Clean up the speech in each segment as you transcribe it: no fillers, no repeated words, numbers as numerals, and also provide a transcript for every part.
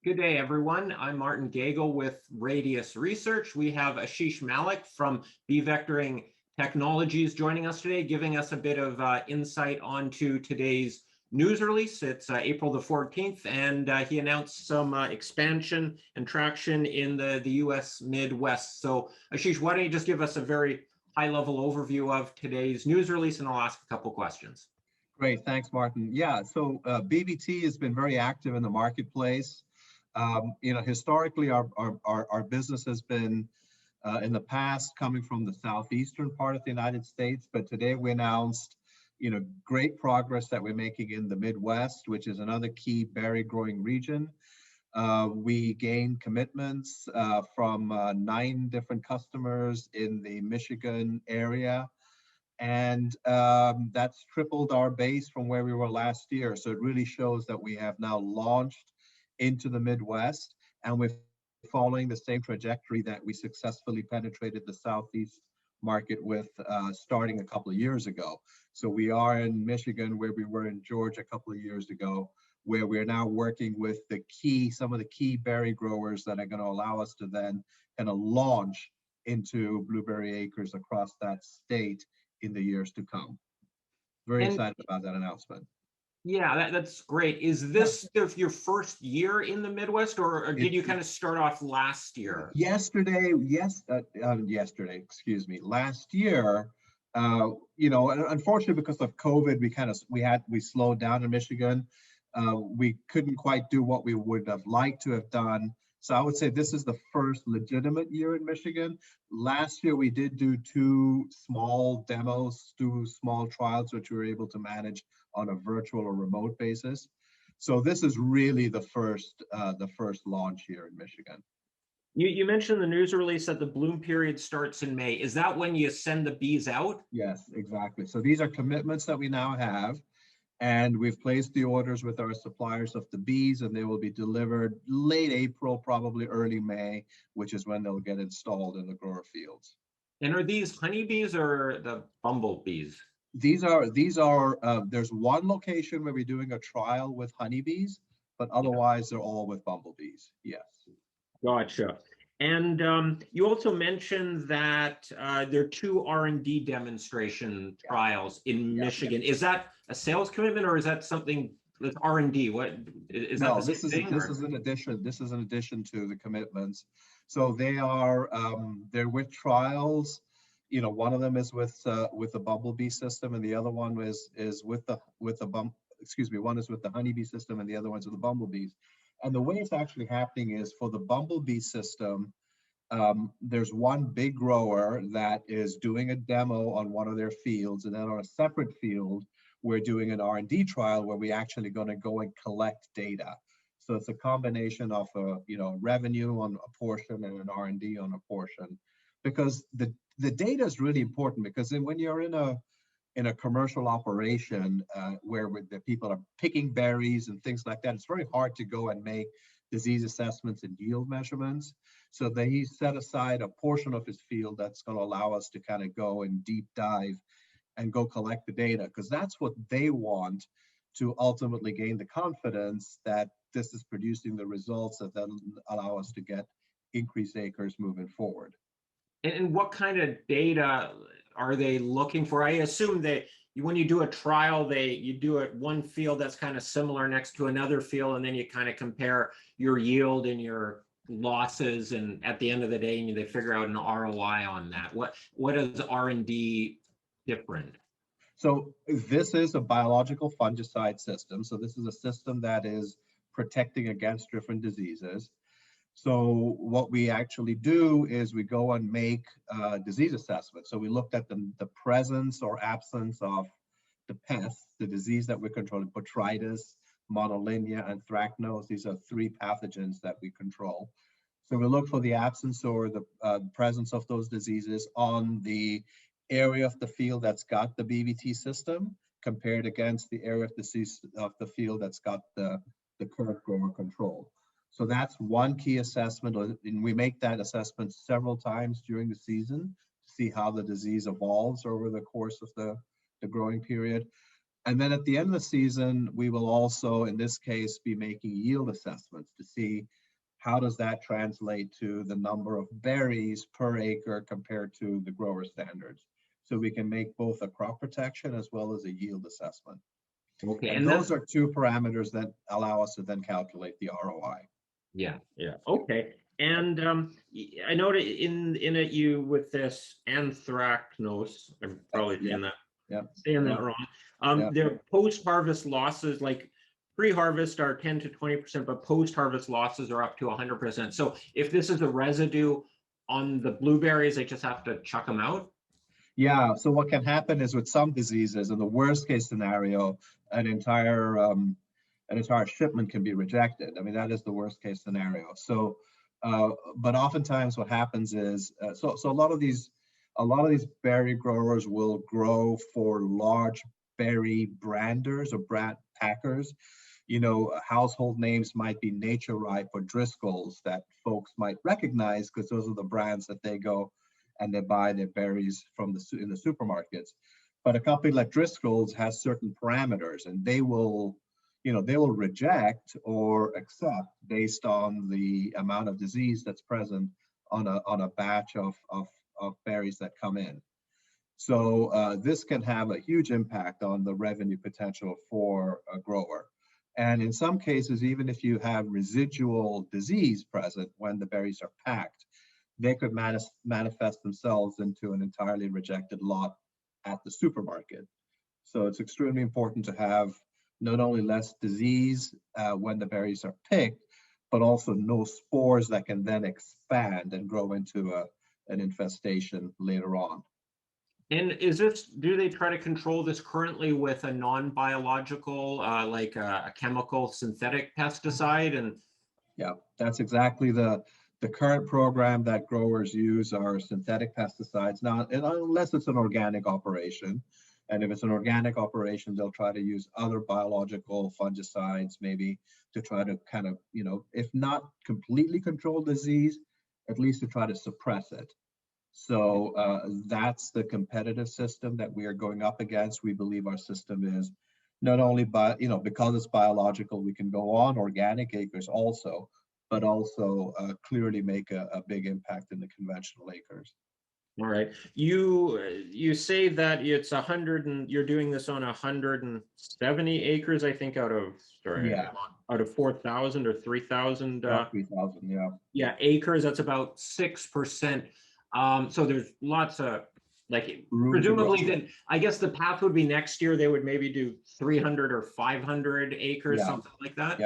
Good day, everyone. I'm Martin Gagel with Radius Research. We have Ashish Malik from Bee Vectoring Technologies joining us today, giving us a bit of insight onto today's news release. It's April the 14th, and he announced some expansion and traction in the US Midwest. So, Ashish, why don't you just give us a very high-level overview of today's news release, and I'll ask a couple questions. Great, thanks, Martin. Yeah, so BVT has been very active in the marketplace. Historically, our business has been in the past coming from the southeastern part of the United States, but today we announced, great progress that we're making in the Midwest, which is another key berry growing region. We gained commitments from 9 different customers in the Michigan area. And that's tripled our base from where we were last year. So it really shows that we have now launched into the Midwest, and we're following the same trajectory that we successfully penetrated the Southeast market with starting a couple of years ago. So we are in Michigan where we were in Georgia a couple of years ago, where we're now working with some of the key berry growers that are going to allow us to then kind of launch into blueberry acres across that state in the years to come. Very excited about that announcement. Yeah, that's great. Is this your first year in the Midwest, or did you kind of start off last year? Yesterday, last year, unfortunately because of COVID, we slowed down in Michigan. We couldn't quite do what we would have liked to have done. So I would say this is the first legitimate year in Michigan. Last year, we did do 2 small demos, 2 small trials, which we were able to manage on a virtual or remote basis. So this is really the first launch here in Michigan. You mentioned the news release that the bloom period starts in May. Is that when you send the bees out? Yes, exactly. So these are commitments that we now have. And we've placed the orders with our suppliers of the bees, and they will be delivered late April, probably early May, which is when they'll get installed in the grower fields. And are these honeybees or the bumblebees? There's one location where we're doing a trial with honeybees, but otherwise they're all with bumblebees. Yes. Gotcha. And you also mentioned that there are 2 R&D demonstration trials in Michigan. Is that a sales commitment, or is that something with R&D? What is that? No, this is an addition. This is an addition to the commitments. So they're with trials. One of them is with the bumblebee system, and the other one is with the one is with the honeybee system, and the other one's with the bumblebees. And the way it's actually happening is for the bumblebee system, there's one big grower that is doing a demo on one of their fields, and then on a separate field, we're doing an R&D trial where we're actually going to go and collect data. So it's a combination of revenue on a portion and an R&D on a portion, because the data is really important. Because then when you're in a commercial operation where the people are picking berries and things like that, it's very hard to go and make disease assessments and yield measurements. So he set aside a portion of his field that's going to allow us to kind of go and deep dive and go collect the data, because that's what they want to ultimately gain the confidence that this is producing the results that then allow us to get increased acres moving forward. And what kind of data are they looking for? I assume that when you do a trial, you do it one field that's kind of similar next to another field, and then you kind of compare your yield and your losses, and at the end of the day, they figure out an ROI on that. What is R&D different? So this is a biological fungicide system. So this is a system that is protecting against different diseases. So what we actually do is we go and make disease assessments. So we looked at the presence or absence of the pests, the disease that we're controlling: botrytis, monolinea, and anthracnose. These are 3 pathogens that we control. So we look for the absence or the presence of those diseases on the area of the field that's got the BVT system, compared against the area of the field that's got the current grower control. So that's one key assessment, and we make that assessment several times during the season to see how the disease evolves over the course of the growing period. And then at the end of the season, we will also, in this case, be making yield assessments to see how does that translate to the number of berries per acre compared to the grower standards. So we can make both a crop protection as well as a yield assessment. Okay, And those are two parameters that allow us to then calculate the ROI. yeah, yeah, okay. And I noted in it you with this anthracnose, I'm probably saying that Yeah. saying Yeah. that wrong. Yeah. Their post-harvest losses, like pre-harvest are 10 to 20%, but post-harvest losses are up to 100%. So if this is a residue on the blueberries, they just have to chuck them out. Yeah. So what can happen is with some diseases, in the worst case scenario, an entire shipment can be rejected. I mean, that is the worst case scenario. So, but oftentimes what happens is, so a lot of these berry growers will grow for large berry branders or brand packers. You know, household names might be Nature Ripe or Driscoll's that folks might recognize because those are the brands that they go and they buy their berries from in the supermarkets. But a company like Driscoll's has certain parameters, and they will reject or accept based on the amount of disease that's present on a batch of berries that come in. So this can have a huge impact on the revenue potential for a grower. And in some cases, even if you have residual disease present when the berries are packed, they could manifest themselves into an entirely rejected lot at the supermarket. So it's extremely important to have not only less disease when the berries are picked, but also no spores that can then expand and grow into an infestation later on. And do they try to control this currently with a non-biological, like a chemical synthetic pesticide? And yeah, that's exactly the current program that growers use are synthetic pesticides. Now, unless it's an organic operation, and if it's an organic operation, they'll try to use other biological fungicides, maybe to try to kind of, if not completely control disease, at least to try to suppress it. So that's the competitive system that we are going up against. We believe our system is not only because it's biological, we can go on organic acres also, but also clearly make a big impact in the conventional acres. All right. You say that it's 100 and you're doing this on 170 acres, I think, out of 4,000 or 3,000. 3,000, yeah. Yeah, acres. That's about 6%. So there's lots of presumably then I guess the path would be next year they would maybe do 300 or 500 acres, something like that.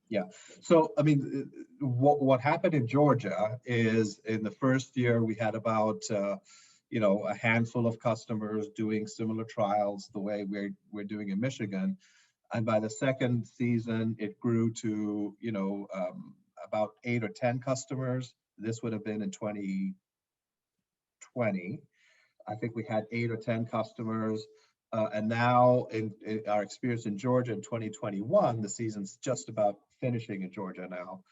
Yeah. So, I mean, what happened in Georgia is in the first year we had about, a handful of customers doing similar trials the way we're doing in Michigan. And by the second season, it grew to, about 8 or 10 customers. This would have been in 2020. I think we had 8 or 10 customers. And now in our experience in Georgia in 2021, the season's just about finishing in Georgia now.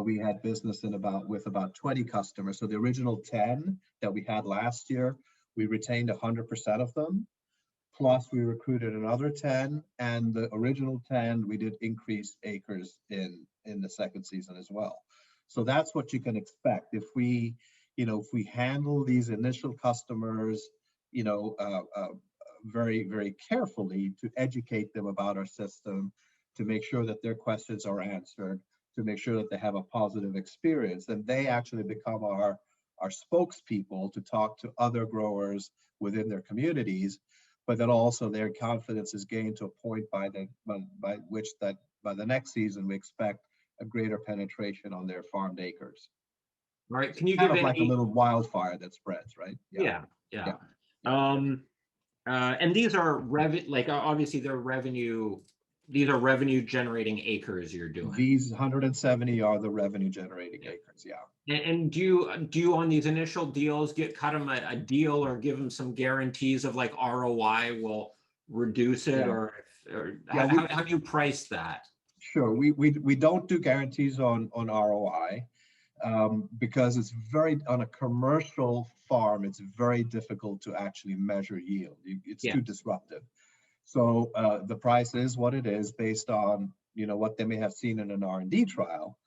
We had business with about 20 customers. So the original 10 that we had last year, we retained 100% of them. Plus we recruited another 10, and the original 10, we did increase acres in the second season as well. So that's what you can expect. If we handle these initial customers, very, very carefully to educate them about our system, to make sure that their questions are answered, to make sure that they have a positive experience, and they actually become our spokespeople to talk to other growers within their communities, but then also their confidence is gained to a point by the next season we expect a greater penetration on their farmed acres. All right. Can you kind give of like a little wildfire that spreads, right? Yeah. And these are obviously they're revenue. These are revenue generating acres you're doing. These 170 are the revenue generating acres, yeah. And do you on these initial deals cut them a deal or give them some guarantees of like ROI will reduce it, or how do you price that? Sure, we don't do guarantees on ROI because it's on a commercial farm, it's very difficult to actually measure yield. It's too disruptive. So the price is what it is based on, you know, what they may have seen in an R&D trial.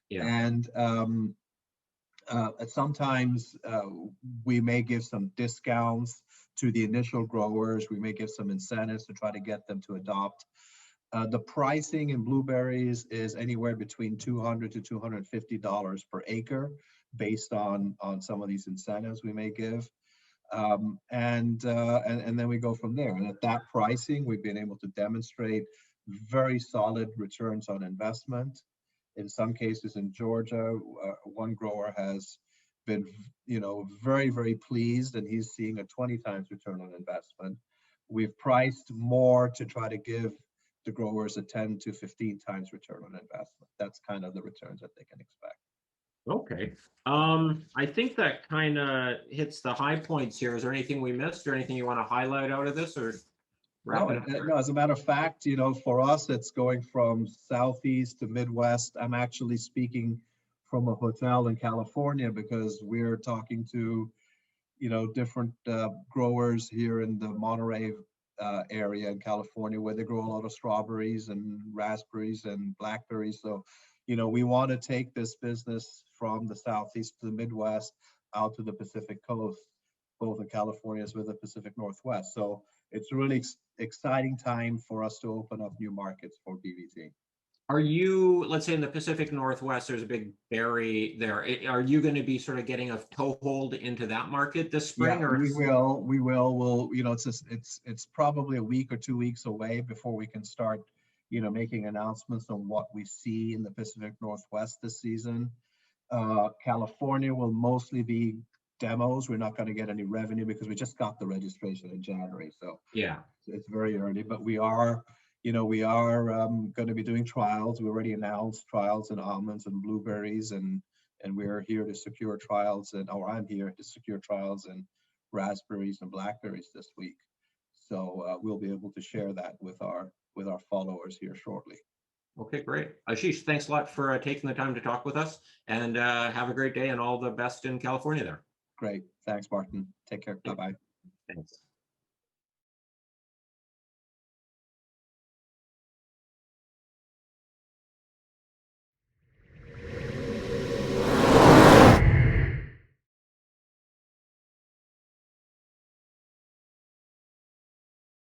Yeah. And sometimes we may give some discounts to the initial growers. We may give some incentives to try to get them to adopt. The pricing in blueberries is anywhere between $200 to $250 per acre, based on some of these incentives we may give. And then we go from there. And at that pricing, we've been able to demonstrate very solid returns on investment. In some cases in Georgia, one grower has been, you know, very, very pleased, and he's seeing a 20 times return on investment. We've priced more to try to give the growers a 10 to 15 times return on investment. That's kind of the returns that they can expect. Okay. I think that kind of hits the high points here. Is there anything we missed or anything you want to highlight out of this, or wrap it up? No, as a matter of fact, you know, for us, it's going from Southeast to Midwest. I'm actually speaking from a hotel in California because we're talking to, you know, different growers here in the Monterey area in California, where they grow a lot of strawberries and raspberries and blackberries. So, you know, we want to take this business from the Southeast to the Midwest out to the Pacific Coast, both in California as well as the Pacific Northwest. So it's a really exciting time for us to open up new markets for BVT. Are you, let's say in the Pacific Northwest, there's a big berry there. Are you going to be sort of getting a toehold into that market this spring? Yeah, or we will. We'll, you know, it's probably a week or 2 weeks away before we can start, you know, making announcements on what we see in the Pacific Northwest this season. California will mostly be demos. We're not going to get any revenue because we just got the registration in January. So Yeah. it's very early, but we are, you know, going to be doing trials. We already announced trials in almonds and blueberries, and we're here to secure trials, or I'm here to secure trials in raspberries and blackberries this week. So we'll be able to share that with our followers here shortly. Okay, great. Ashish, thanks a lot for taking the time to talk with us, and have a great day and all the best in California there. Great. Thanks, Martin. Take care. Bye-bye. Thanks.